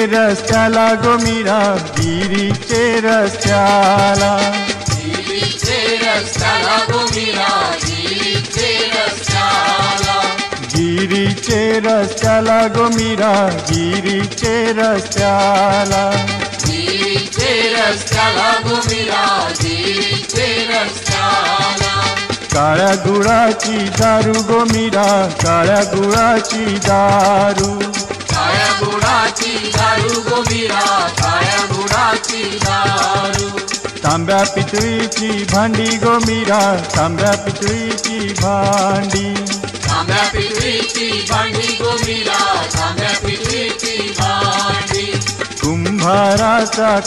रस्त्याला गो मीरा, गिरीचे रस्त्याला. गिरीचे रस्त्याला गो मीरा, गिरीचे रस्त्याला. गिरीचे रस्त्याला गो मीरा, गिरीचे रस्त्याला. गिरीचे रस्त्याला गो मीरा, गिरीचे रस्त्याला. काळ्या गुळाची दारू गो मीरा, काळ्या गुळाची दारू. काळ्या गुळाची दारू गो मीरा, काळ्या गुळाची दारू. तांब्या पितळीची भांडी गो मीरा, तांब्या पितळीची भांडी. तांब्या पितळीची भांडी गो मीरा, तांब्या पितळीची भांडी. कुंभाराचा